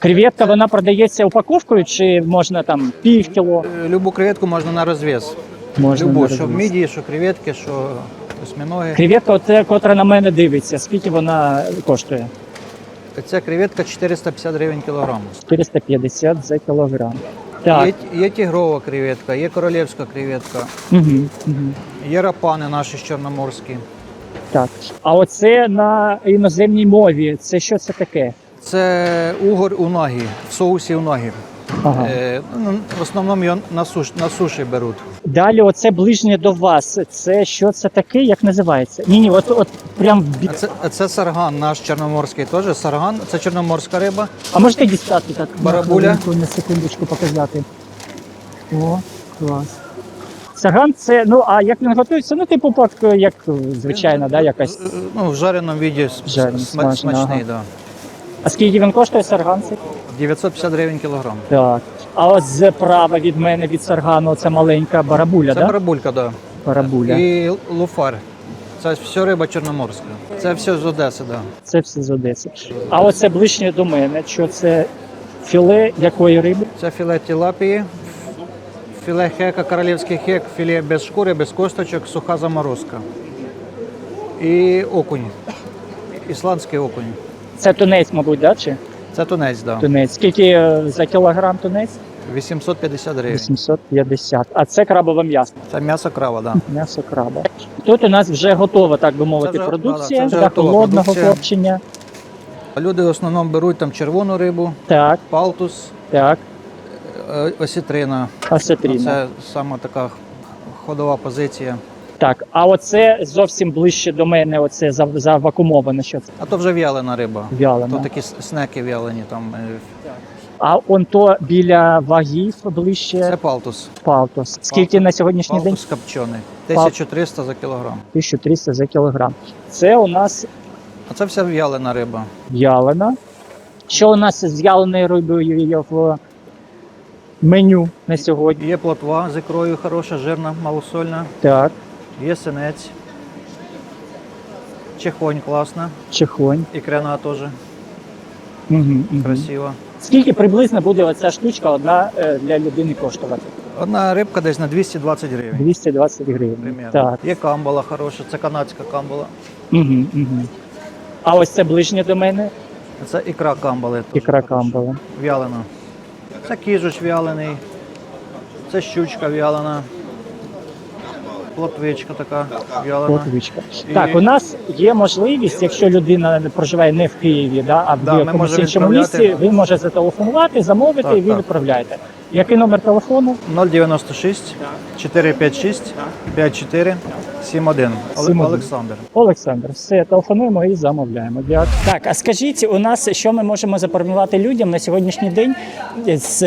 Speaker 2: Креветка, вона продається упаковкою чи можна там пів кіло?
Speaker 5: Любу креветку можна на розв'яз.
Speaker 2: Можна
Speaker 5: Любу,
Speaker 2: на
Speaker 5: що
Speaker 2: розв'яз.
Speaker 5: мідії, що креветки, що осьминоги.
Speaker 2: Креветка, оце, котра на мене дивиться, скільки вона коштує?
Speaker 5: Ця креветка 450 гривень кілограм.
Speaker 2: 450 за кілограм. Так.
Speaker 5: Є тігрова креветка, є королівська креветка, є рапани наші чорноморські.
Speaker 2: Так. А оце на іноземній мові, це що це таке?
Speaker 5: Це угор унагі, в соусі унагі.
Speaker 2: Ага.
Speaker 5: В основному його на суші беруть.
Speaker 2: Далі оце ближнє до вас. Це що це таке, як називається? Ні, от прям...
Speaker 5: Це сарган, наш чорноморський теж. Сарган, це чорноморська риба.
Speaker 2: А можете дістати так?
Speaker 5: Барабуля.
Speaker 2: На секундочку показати. О, клас. Сарган це, ну, а як він готується? Ну, типу, як звичайно, да, якась...
Speaker 5: Ну, в жареному віді смачний, да.
Speaker 2: А скільки він коштує, сарган цей?
Speaker 5: 950 гривень кілограм.
Speaker 2: Так. А ось справа від мене, від саргану, це маленька барабуля,
Speaker 5: Це
Speaker 2: да?
Speaker 5: барабулька, так. Да.
Speaker 2: Барабуля.
Speaker 5: І луфар. Це все риба чорноморська. Це все з Одеси, так. Да.
Speaker 2: Це все з Одеси. А оце ближнє до мене, що це філе якої риби?
Speaker 5: Це філе тилапії, філе хека, королівський хек, філе без шкури, без косточок, суха заморозка. І окунь. Ісландський окунь.
Speaker 2: Це тунець, мабуть, да, чи?
Speaker 5: Це тунець, так. Да.
Speaker 2: Тунець. Скільки за кілограм тунець?
Speaker 5: 850 гривень.
Speaker 2: 850. А це крабове м'ясо?
Speaker 5: Це м'ясо крава, так. Да.
Speaker 2: М'ясо краба. Тут у нас вже готова, так би мовити,
Speaker 5: Це вже-
Speaker 2: продукція,
Speaker 5: це вже
Speaker 2: для
Speaker 5: готова
Speaker 2: холодного
Speaker 5: продукція.
Speaker 2: копчення.
Speaker 5: Люди в основному беруть там червону рибу,
Speaker 2: Так,
Speaker 5: палтус,
Speaker 2: так.
Speaker 5: осетрина.
Speaker 2: Осетрина.
Speaker 5: Це саме така ходова позиція.
Speaker 2: Так, а оце зовсім ближче до мене, оце завакумоване, що це?
Speaker 5: А то вже в'ялена риба.
Speaker 2: В'ялена.
Speaker 5: То такі снеки в'ялені там.
Speaker 2: А он то біля вагів ближче
Speaker 5: Це палтус.
Speaker 2: палтус. Скільки на сьогоднішній день?
Speaker 5: Палтус копчений. 1300 за кілограм.
Speaker 2: 1300 за кілограм. Це у нас
Speaker 5: А це вся в'ялена риба.
Speaker 2: в'ялена. Що у нас з в'яленою рибою є в меню на сьогодні?
Speaker 5: Є плотва з ікрою хороша, жирна, малосольна.
Speaker 2: Так,
Speaker 5: Є синець. Чехонь класна.
Speaker 2: чехонь.
Speaker 5: Ікряна теж
Speaker 2: Угу,
Speaker 5: красива.
Speaker 2: Скільки приблизно буде оця штучка одна для людини коштувати?
Speaker 5: Одна рибка десь на 220 гривень.
Speaker 2: 220 гривень.
Speaker 5: Примерно.
Speaker 2: Так.
Speaker 5: Є камбала хороша, це канадська камбала.
Speaker 2: Угу. А ось це ближнє до мене.
Speaker 5: Це ікра камбали. теж
Speaker 2: Ікра
Speaker 5: хороша.
Speaker 2: камбала.
Speaker 5: В'ялена. Це кіжуч в'ялений. Це щучка в'ялена. Плотвичка така в'ялена.
Speaker 2: Плотвичка.
Speaker 5: І-
Speaker 2: Так, у нас є можливість, якщо людина проживає не в Києві, да, а в
Speaker 5: Да, ми
Speaker 2: якомусь
Speaker 5: можемо
Speaker 2: іншому
Speaker 5: відправляти.
Speaker 2: місці, ви можете зателефонувати, замовити
Speaker 5: Так,
Speaker 2: і ви
Speaker 5: так.
Speaker 2: відправляєте. Який номер телефону?
Speaker 5: 096 456 54 71.
Speaker 2: 71.
Speaker 5: Олександр.
Speaker 2: Олександр, все, телефонуємо і замовляємо. Дякую. Так, а скажіть, у нас що ми можемо запропонувати людям на сьогоднішній день з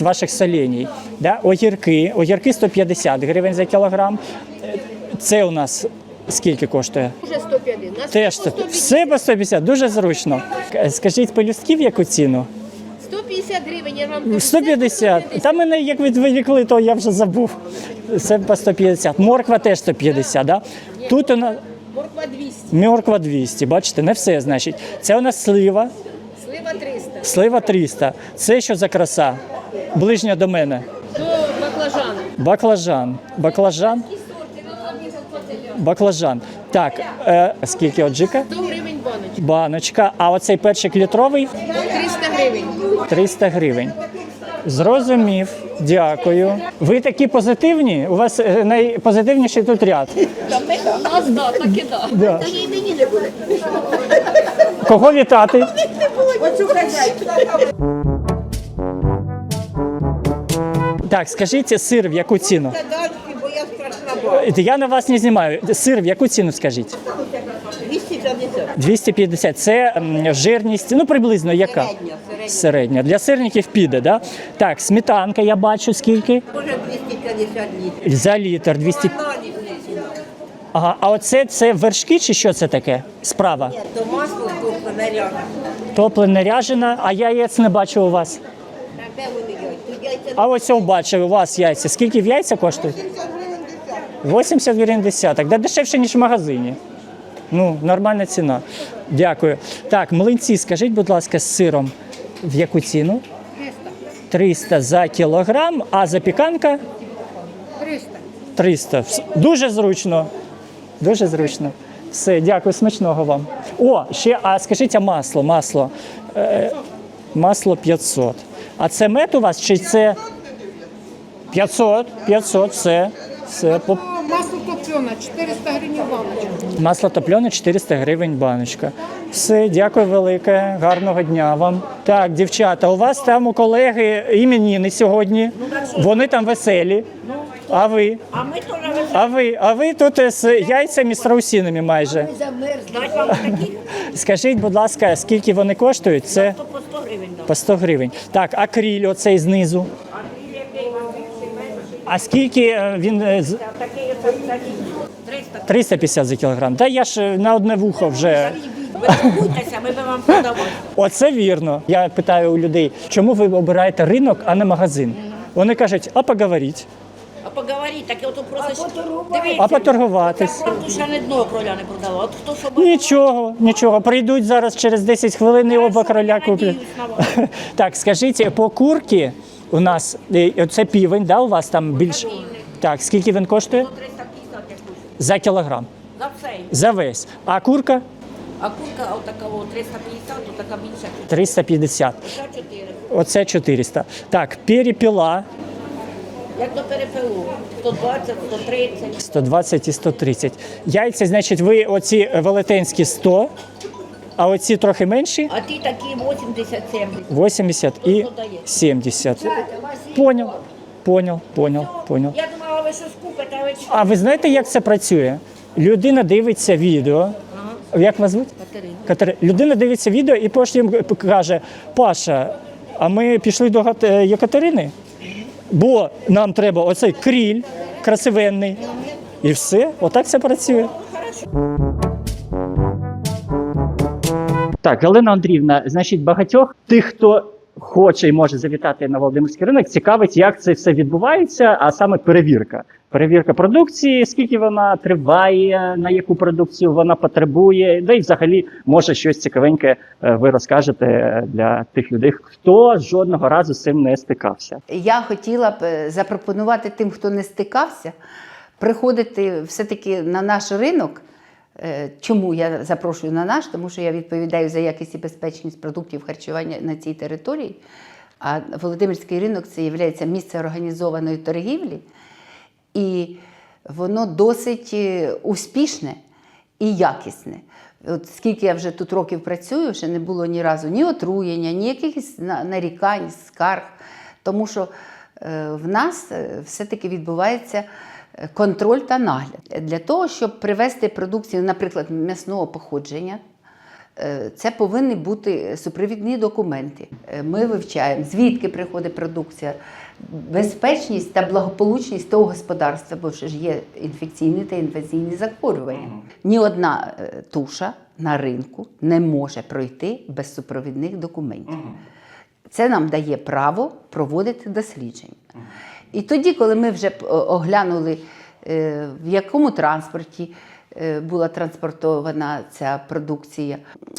Speaker 2: ваших соленій? Да? Огірки 150 гривень за кілограм. Це у нас скільки коштує?
Speaker 12: Уже 150.
Speaker 2: Теж 150. Все по 150, дуже зручно. Скажіть, пелюстків яку ціну?
Speaker 12: 150 гривень, я вам кажу.
Speaker 2: 150. Та мене як відволікли, то я вже забув. Це по 150. Морква теж 150, да? Тут у нас
Speaker 12: Морква 200,
Speaker 2: морква 200, бачите, не все, значить. Це у нас слива,
Speaker 12: слива 300.
Speaker 2: слива 300. Це що за краса? Ближня до мене.
Speaker 12: До баклажану.
Speaker 2: Баклажан. Баклажан. Так, скільки оджика?
Speaker 12: 100 гривень баночка.
Speaker 2: Баночка. А оцей перчик літровий?
Speaker 12: 300 гривень.
Speaker 2: 300 гривень. Зрозумів, дякую. Ви такі позитивні? У вас найпозитивніший тут ряд.
Speaker 12: У нас, да, так і да.
Speaker 2: Да.
Speaker 12: Та й нині не буде.
Speaker 2: Кого вітати?
Speaker 12: Оцю хазяйку.
Speaker 2: Так, скажіть, сир в яку ціну?
Speaker 12: Бо я страшна.
Speaker 2: Я на вас не знімаю. Сир в яку ціну скажіть?
Speaker 12: 250.
Speaker 2: 250. Це жирність, ну приблизно яка? Середня. Для сирників піде, да? Так, сметанка я бачу скільки?
Speaker 12: Може 250 літрів.
Speaker 2: За літр 200. Ага, а оце це вершки чи що це таке? Справа.
Speaker 12: То масло тут наряжено.
Speaker 2: Топлене ряжена, а яєць не бачу у вас.
Speaker 12: Де вони яйця? Тут яйця
Speaker 2: А ось я бачив у вас яйця. Скільки в яйця коштують? 80 гривень десяток. Да дешевше, ніж в магазині. Ну, нормальна ціна. Дякую. Так, млинці, скажіть, будь ласка, з сиром в яку ціну? 300 за кілограм, а запіканка? 300. Дуже зручно. Дуже зручно. Все, дякую, смачного вам. О, ще, а скажіть, а масло? Масло 500. А це мед у вас чи це 500, все.
Speaker 12: Масло топлене, 400 гривень баночка.
Speaker 2: Масло топлене 400 гривень баночка. Все, дякую велике, гарного дня вам. Так, дівчата, у вас там у колеги іменини сьогодні. Вони там веселі. А ви? А ви тут з яйцями страусінами майже. Скажіть, будь ласка, скільки вони коштують? Це по 100 гривень. Так, акриль оцей знизу. А скільки він? 350 за кілограм. Та я ж на одне вухо вже.
Speaker 11: Ви торгуйтеся, ми вам продамо.
Speaker 2: Оце вірно. Я питаю у людей, чому ви обираєте ринок, а не магазин? Вони кажуть, а поговоріть.
Speaker 11: А поговоріть, так я ото просто...
Speaker 2: А поторгуватись.
Speaker 11: Правду ще не одного кроля не продавав. От хто що
Speaker 2: Нічого. Прийдуть зараз через 10 хвилин і оба кроля куплять. Так, скажіть, по курки у нас, це півень, да, у вас там більше? Так, скільки він коштує?
Speaker 11: 350 якусь.
Speaker 2: За кілограм.
Speaker 11: За все.
Speaker 2: За весь. А курка?
Speaker 11: А курка отакого 350, отака більша.
Speaker 2: 350.
Speaker 11: Оце 4.
Speaker 2: Оце 400. Так, перепіла.
Speaker 11: Як до перепелу. 120, 130.
Speaker 2: 120 і 130. Яйця, значить, ви оці велетенські 100, а оці трохи менші?
Speaker 11: А ті такі 80-70.
Speaker 2: 80 і 70. Поняв.
Speaker 11: Я думала, ви щось купите, а ви що?
Speaker 2: А ви знаєте, як це працює? Людина дивиться відео. Як вас звуть? Катерина. Людина дивиться відео і потім каже, Паша, а ми пішли до Екатерини? Бо нам треба оцей кріль красивенний. І все, отак це працює. Так, Галина Андріївна, значить, багатьох тих, хто хоче і може завітати на Володимирський ринок, цікавить, як це все відбувається, а саме перевірка. Перевірка продукції, скільки вона триває, на яку продукцію вона потребує, да і взагалі, може, щось цікавеньке ви розкажете для тих людей, хто жодного разу з цим не стикався.
Speaker 6: Я хотіла б запропонувати тим, хто не стикався, приходити все-таки на наш ринок. Чому я запрошую на наш? Тому що я відповідаю за якість і безпечність продуктів харчування на цій території. А Володимирський ринок – це є місце організованої торгівлі. І воно досить успішне і якісне. От скільки я вже тут років працюю, ще не було ні разу ні отруєння, ні якихось нарікань, скарг. Тому що в нас все-таки відбувається контроль та нагляд. Для того, щоб привезти продукцію, наприклад, м'ясного походження, це повинні бути супровідні документи. Ми вивчаємо, звідки приходить продукція, безпечність та благополучність того господарства, бо ж є інфекційні та інвазійні захворювання. Ні одна туша на ринку не може пройти без супровідних документів. Це нам дає право проводити дослідження. І тоді, коли ми вже оглянули, в якому транспорті була транспортована ця продукція,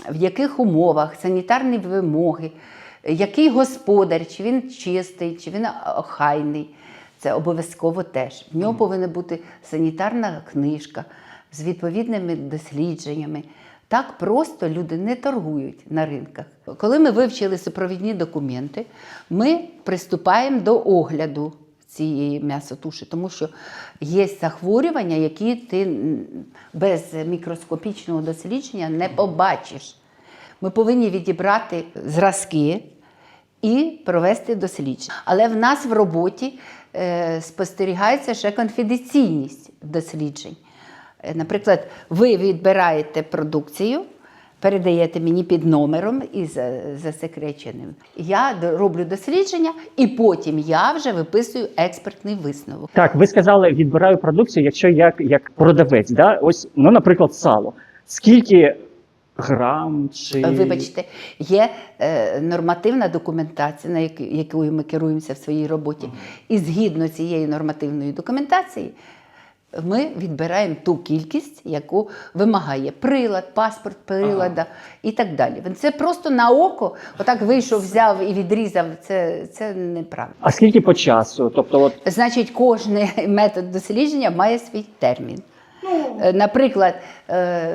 Speaker 6: в яких умовах, санітарні вимоги, який господар, чи він чистий, чи він охайний, це обов'язково теж. В нього повинна бути санітарна книжка з відповідними дослідженнями. Так просто люди не торгують на ринках. Коли ми вивчили супровідні документи, ми приступаємо до огляду цієї м'ясотуші, тому що є захворювання, які ти без мікроскопічного дослідження не побачиш. Ми повинні відібрати зразки і провести дослідження. Але в нас в роботі спостерігається ще конфіденційність досліджень. Наприклад, ви відбираєте продукцію, передаєте мені під номером і засекреченим. Я роблю дослідження, і потім я вже виписую експертний висновок.
Speaker 2: Так, ви сказали, відбираю продукцію, якщо як продавець, да? Ось, ну, наприклад, сало. Скільки грам чи...
Speaker 6: Вибачте, є нормативна документація, на якою ми керуємося в своїй роботі. І згідно цієї нормативної документації, Ми відбираємо ту кількість, яку вимагає прилад, паспорт прилада і так далі. Це просто на око, отак вийшов, взяв і відрізав, це неправильно.
Speaker 2: А скільки по часу? Тобто, от
Speaker 6: Значить, кожен метод дослідження має свій термін. Наприклад,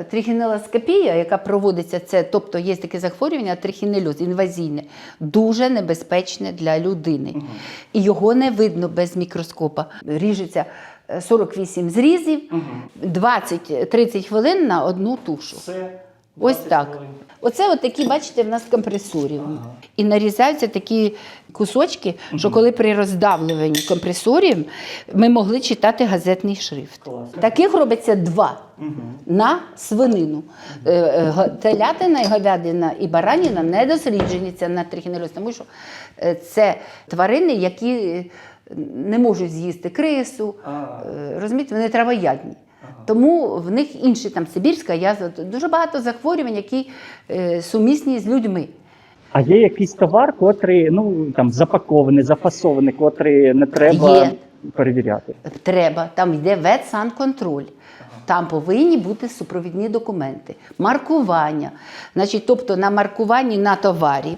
Speaker 6: трихінелоскопія, яка проводиться, тобто є таке захворювання, трихінельоз, інвазійне, дуже небезпечне для людини. І його не видно без мікроскопа. Ріжеться 48 зрізів, 20-30 хвилин на одну тушу. Ось так. Оце такі, бачите, в нас компресорів. І нарізаються такі кусочки, що коли при роздавлюванні компресорів ми могли читати газетний шрифт. Таких робиться 2 на свинину. Телятина, і говядина, і бараніна не досліджуються на трихінельоз, тому що це тварини, які не можуть з'їсти крису, розумієте, вони травоядні. Тому в них інші, там, сибірська язва, дуже багато захворювань, які сумісні з людьми.
Speaker 2: а є якийсь товар, котрий запакований, зафасований, котрий не треба перевіряти?
Speaker 6: Треба. Там йде ветсанконтроль. Там повинні бути супровідні документи, маркування. Значить, тобто на маркуванні на товарі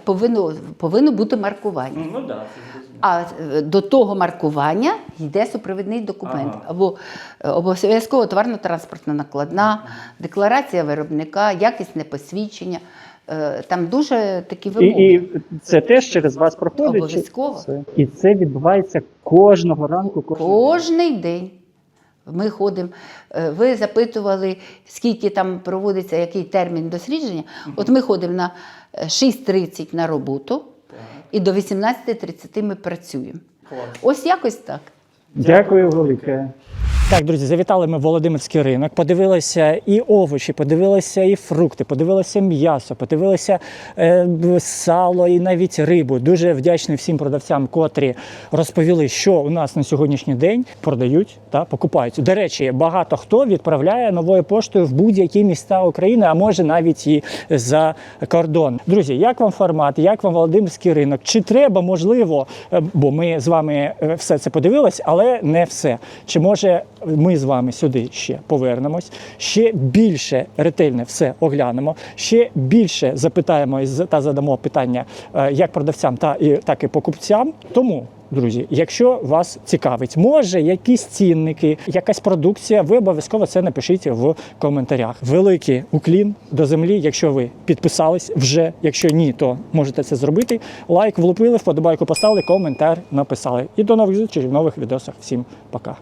Speaker 6: повинно бути маркування. А до того маркування йде супровідний документ. Або обов'язково товарно-транспортна накладна, декларація виробника, якісне посвідчення. Там дуже такі вимоги.
Speaker 2: І це теж через вас проходить?
Speaker 6: Обов'язково.
Speaker 2: І це відбувається кожного ранку?
Speaker 6: Кожний день. Ми ходимо, ви запитували, скільки там проводиться, який термін дослідження. От ми ходимо на 6:30 на роботу і до 18:30 ми працюємо. Ось якось так.
Speaker 2: Дякую велике. Так, друзі, завітали ми в Володимирський ринок, подивилися і овочі, подивилися і фрукти, подивилися м'ясо, подивилися сало і навіть рибу. Дуже вдячний всім продавцям, котрі розповіли, що у нас на сьогоднішній день продають та покупають. До речі, багато хто відправляє новою поштою в будь-які міста України, а може навіть і за кордон. Друзі, як вам формат, як вам Володимирський ринок? Чи треба, можливо, бо ми з вами все це подивились, але не все. Чи може ми з вами сюди ще повернемось, ще більше ретельно все оглянемо, ще більше запитаємо та задамо питання як продавцям, так і покупцям. Тому, друзі, якщо вас цікавить, може якісь цінники, якась продукція, ви обов'язково це напишіть в коментарях. Великий уклін до землі, якщо ви підписались вже, якщо ні, то можете це зробити. Лайк влупили, вподобайку поставили, коментар написали. І до нових зустрічей в нових відосах. Всім пока.